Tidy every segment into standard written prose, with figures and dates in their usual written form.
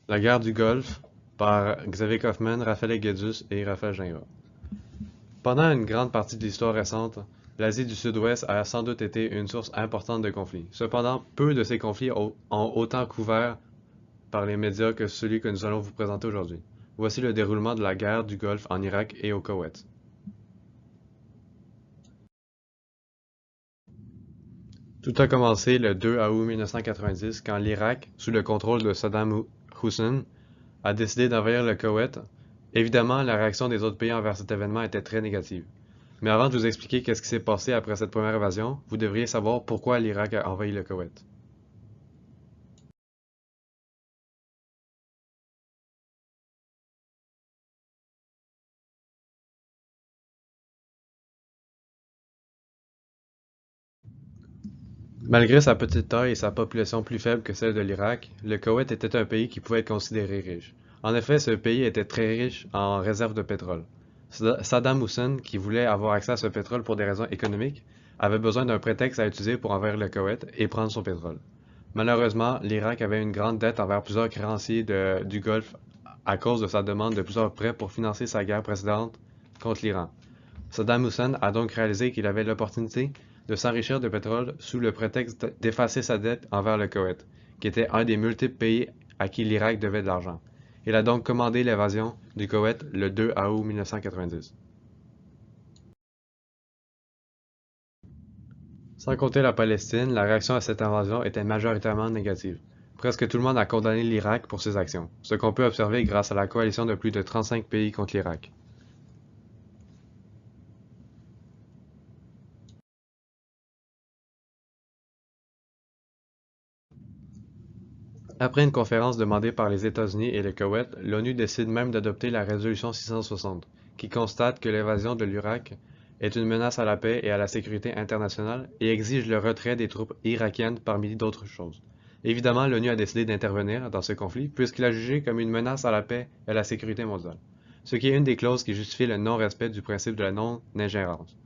La guerre du Golfe par Xavier Kaufman, Raphaël Guedus et Raphaël Gingras. Pendant une grande partie de l'histoire récente, l'Asie du Sud-Ouest a sans doute été une source importante de conflits. Cependant, peu de ces conflits ont autant couvert par les médias que celui que nous allons vous présenter aujourd'hui. Voici le déroulement de la guerre du Golfe en Irak et au Koweït. Tout a commencé le 2 août 1990 quand l'Irak, sous le contrôle de Saddam Hussein, a décidé d'envahir le Koweït. Évidemment, la réaction des autres pays envers cet événement était très négative. Mais avant de vous expliquer qu'est-ce qui s'est passé après cette première invasion, vous devriez savoir pourquoi l'Irak a envahi le Koweït. Malgré sa petite taille et sa population plus faible que celle de l'Irak, le Koweït était un pays qui pouvait être considéré riche. En effet, ce pays était très riche en réserves de pétrole. Saddam Hussein, qui voulait avoir accès à ce pétrole pour des raisons économiques, avait besoin d'un prétexte à utiliser pour envahir le Koweït et prendre son pétrole. Malheureusement, l'Irak avait une grande dette envers plusieurs créanciers du Golfe à cause de sa demande de plusieurs prêts pour financer sa guerre précédente contre l'Iran. Saddam Hussein a donc réalisé qu'il avait l'opportunité de s'enrichir de pétrole sous le prétexte d'effacer sa dette envers le Koweït, qui était un des multiples pays à qui l'Irak devait de l'argent. Il a donc commandé l'évasion du Koweït le 2 août 1990. Sans compter la Palestine, la réaction à cette invasion était majoritairement négative. Presque tout le monde a condamné l'Irak pour ses actions, ce qu'on peut observer grâce à la coalition de plus de 35 pays contre l'Irak. Après une conférence demandée par les États-Unis et le Koweït, l'ONU décide même d'adopter la résolution 660, qui constate que l'invasion de l'Irak est une menace à la paix et à la sécurité internationale et exige le retrait des troupes irakiennes parmi d'autres choses. Évidemment, l'ONU a décidé d'intervenir dans ce conflit puisqu'il a jugé comme une menace à la paix et à la sécurité mondiale, ce qui est une des clauses qui justifie le non-respect du principe de la non-ingérence.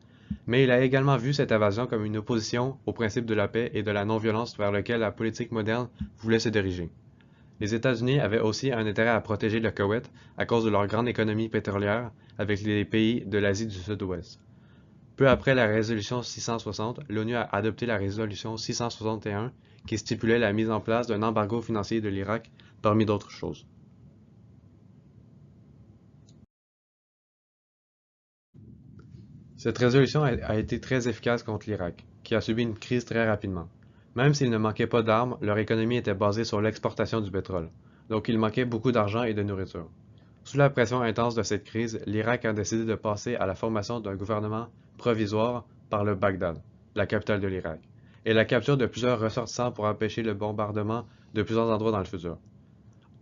Mais il a également vu cette invasion comme une opposition au principe de la paix et de la non-violence vers lequel la politique moderne voulait se diriger. Les États-Unis avaient aussi un intérêt à protéger le Koweït à cause de leur grande économie pétrolière avec les pays de l'Asie du Sud-Ouest. Peu après la résolution 660, l'ONU a adopté la résolution 661 qui stipulait la mise en place d'un embargo financier de l'Irak parmi d'autres choses. Cette résolution a été très efficace contre l'Irak, qui a subi une crise très rapidement. Même s'il ne manquait pas d'armes, leur économie était basée sur l'exportation du pétrole, donc il manquait beaucoup d'argent et de nourriture. Sous la pression intense de cette crise, l'Irak a décidé de passer à la formation d'un gouvernement provisoire par le Bagdad, la capitale de l'Irak, et la capture de plusieurs ressortissants pour empêcher le bombardement de plusieurs endroits dans le futur.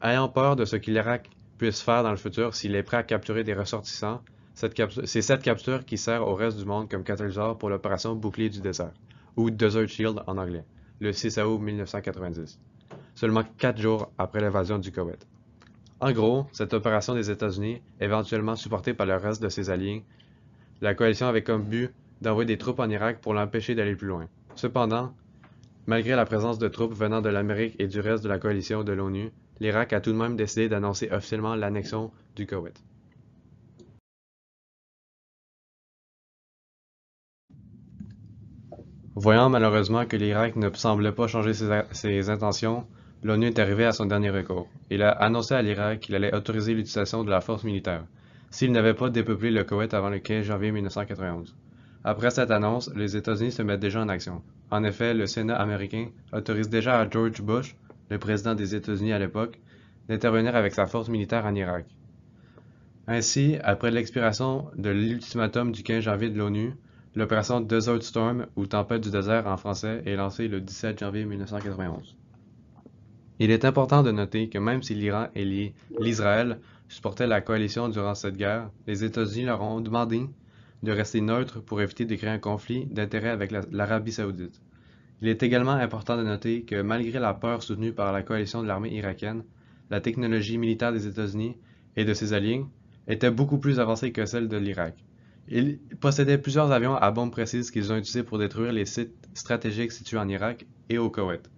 Ayant peur de ce que l'Irak puisse faire dans le futur s'il est prêt à capturer des ressortissants, c'est cette capture qui sert au reste du monde comme catalyseur pour l'opération Bouclier du désert, ou Desert Shield en anglais, le 6 août 1990, seulement 4 jours après l'invasion du Koweït. En gros, cette opération des États-Unis, éventuellement supportée par le reste de ses alliés, la coalition avait comme but d'envoyer des troupes en Irak pour l'empêcher d'aller plus loin. Cependant, malgré la présence de troupes venant de l'Amérique et du reste de la coalition de l'ONU, l'Irak a tout de même décidé d'annoncer officiellement l'annexion du Koweït. Voyant malheureusement que l'Irak ne semblait pas changer ses intentions, l'ONU est arrivé à son dernier recours. Il a annoncé à l'Irak qu'il allait autoriser l'utilisation de la force militaire, s'il n'avait pas dépeuplé le Koweït avant le 15 janvier 1991. Après cette annonce, les États-Unis se mettent déjà en action. En effet, le Sénat américain autorise déjà à George Bush, le président des États-Unis à l'époque, d'intervenir avec sa force militaire en Irak. Ainsi, après l'expiration de l'ultimatum du 15 janvier de l'ONU, l'opération Desert Storm, ou Tempête du désert en français, est lancée le 17 janvier 1991. Il est important de noter que même si l'Iran et l'Israël supportaient la coalition durant cette guerre, les États-Unis leur ont demandé de rester neutres pour éviter de créer un conflit d'intérêts avec l'Arabie saoudite. Il est également important de noter que malgré la peur soutenue par la coalition de l'armée irakienne, la technologie militaire des États-Unis et de ses alliés était beaucoup plus avancée que celle de l'Irak. Ils possédaient plusieurs avions à bombes précises qu'ils ont utilisés pour détruire les sites stratégiques situés en Irak et au Koweït.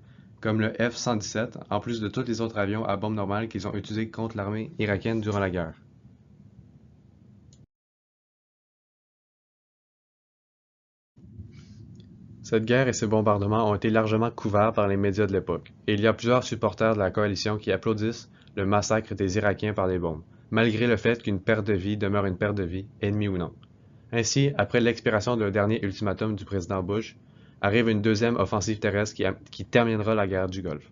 comme le F-117, en plus de tous les autres avions à bombe normale qu'ils ont utilisés contre l'armée irakienne durant la guerre. Cette guerre et ces bombardements ont été largement couverts par les médias de l'époque, et il y a plusieurs supporters de la coalition qui applaudissent le massacre des Irakiens par les bombes, malgré le fait qu'une perte de vie demeure une perte de vie, ennemie ou non. Ainsi, après l'expiration d'un dernier ultimatum du président Bush, arrive une deuxième offensive terrestre qui terminera la guerre du Golfe.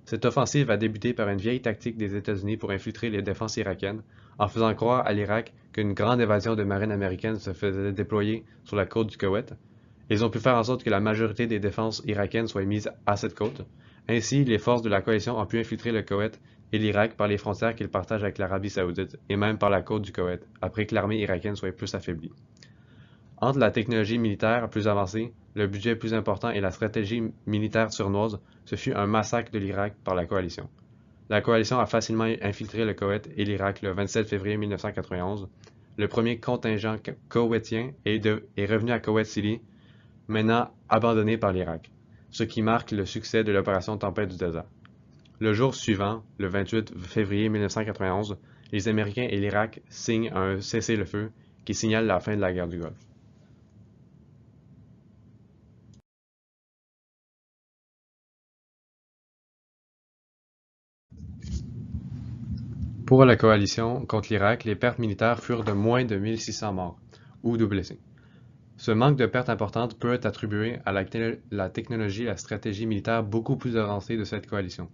Cette offensive a débuté par une vieille tactique des États-Unis pour infiltrer les défenses irakiennes, en faisant croire à l'Irak qu'une grande évasion de marine américaine se faisait déployer sur la côte du Koweït. Ils ont pu faire en sorte que la majorité des défenses irakiennes soient mises à cette côte. Ainsi, les forces de la coalition ont pu infiltrer le Koweït et l'Irak par les frontières qu'ils partagent avec l'Arabie saoudite, et même par la côte du Koweït, après que l'armée irakienne soit plus affaiblie. Entre la technologie militaire plus avancée, le budget plus important et la stratégie militaire surnoise, ce fut un massacre de l'Irak par la coalition. La coalition a facilement infiltré le Koweït et l'Irak le 27 février 1991. Le premier contingent koweïtien est revenu à Koweït City, maintenant abandonné par l'Irak, ce qui marque le succès de l'opération Tempête du désert. Le jour suivant, le 28 février 1991, les Américains et l'Irak signent un cessez-le-feu qui signale la fin de la guerre du Golfe. Pour la coalition contre l'Irak, les pertes militaires furent de moins de 1600 morts ou de blessés. Ce manque de pertes importantes peut être attribué à la technologie et la stratégie militaire beaucoup plus avancée de cette coalition.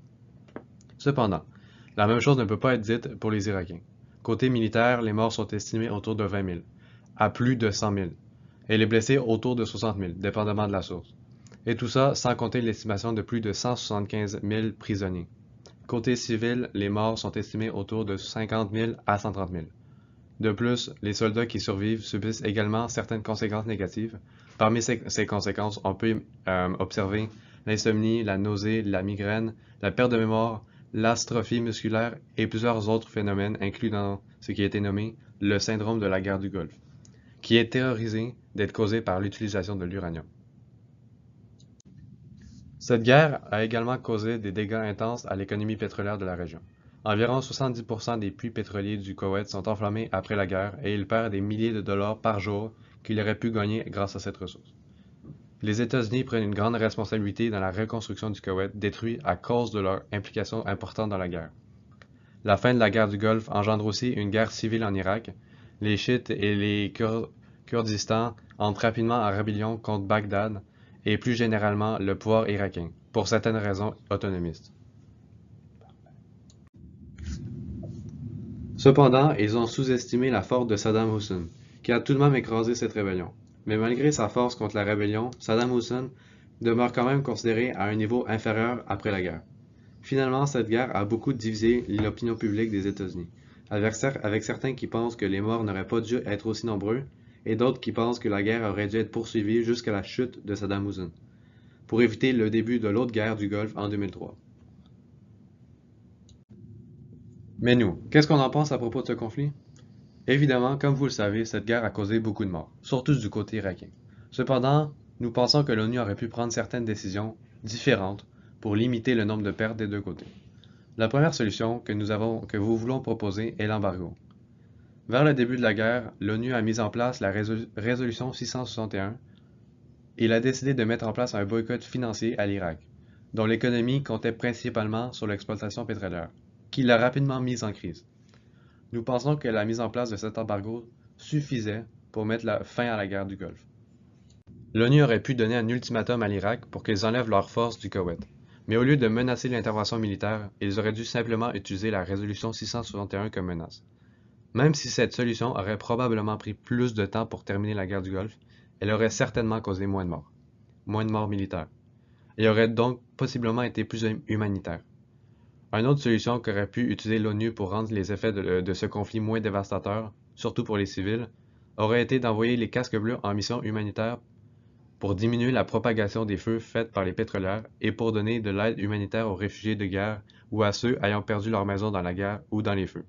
Cependant, la même chose ne peut pas être dite pour les Irakiens. Côté militaire, les morts sont estimés autour de 20 000, à plus de 100 000, et les blessés autour de 60 000, dépendamment de la source. Et tout ça sans compter l'estimation de plus de 175 000 prisonniers. Côté civil, les morts sont estimés autour de 50 000 à 130 000. De plus, les soldats qui survivent subissent également certaines conséquences négatives. Parmi ces conséquences, on peut observer l'insomnie, la nausée, la migraine, la perte de mémoire, l'astrophie musculaire et plusieurs autres phénomènes inclus dans ce qui a été nommé le syndrome de la guerre du Golfe, qui est théorisé d'être causé par l'utilisation de l'uranium. Cette guerre a également causé des dégâts intenses à l'économie pétrolière de la région. Environ 70% des puits pétroliers du Koweït sont enflammés après la guerre et il perd des milliers de dollars par jour qu'il aurait pu gagner grâce à cette ressource. Les États-Unis prennent une grande responsabilité dans la reconstruction du Koweït détruit à cause de leur implication importante dans la guerre. La fin de la guerre du Golfe engendre aussi une guerre civile en Irak. Les chiites et les Kurdistan entrent rapidement en rébellion contre Bagdad et plus généralement le pouvoir irakien, pour certaines raisons autonomistes. Cependant, ils ont sous-estimé la force de Saddam Hussein, qui a tout de même écrasé cette rébellion. Mais malgré sa force contre la rébellion, Saddam Hussein demeure quand même considéré à un niveau inférieur après la guerre. Finalement, cette guerre a beaucoup divisé l'opinion publique des États-Unis, avec certains qui pensent que les morts n'auraient pas dû être aussi nombreux, et d'autres qui pensent que la guerre aurait dû être poursuivie jusqu'à la chute de Saddam Hussein, pour éviter le début de l'autre guerre du Golfe en 2003. Mais nous, qu'est-ce qu'on en pense à propos de ce conflit? Évidemment, comme vous le savez, cette guerre a causé beaucoup de morts, surtout du côté irakien. Cependant, nous pensons que l'ONU aurait pu prendre certaines décisions différentes pour limiter le nombre de pertes des deux côtés. La première solution que vous voulons proposer est l'embargo. Vers le début de la guerre, l'ONU a mis en place la résolution 661 et il a décidé de mettre en place un boycott financier à l'Irak, dont l'économie comptait principalement sur l'exploitation pétrolière, qui l'a rapidement mise en crise. Nous pensons que la mise en place de cet embargo suffisait pour mettre fin à la guerre du Golfe. L'ONU aurait pu donner un ultimatum à l'Irak pour qu'ils enlèvent leurs forces du Koweït. Mais au lieu de menacer l'intervention militaire, ils auraient dû simplement utiliser la résolution 661 comme menace. Même si cette solution aurait probablement pris plus de temps pour terminer la guerre du Golfe, elle aurait certainement causé moins de morts militaires, et aurait donc possiblement été plus humanitaire. Une autre solution qu'aurait pu utiliser l'ONU pour rendre les effets de ce conflit moins dévastateurs, surtout pour les civils, aurait été d'envoyer les casques bleus en mission humanitaire pour diminuer la propagation des feux faits par les pétrolières et pour donner de l'aide humanitaire aux réfugiés de guerre ou à ceux ayant perdu leur maison dans la guerre ou dans les feux.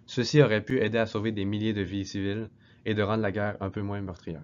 Ceci aurait pu aider à sauver des milliers de vies civiles et de rendre la guerre un peu moins meurtrière.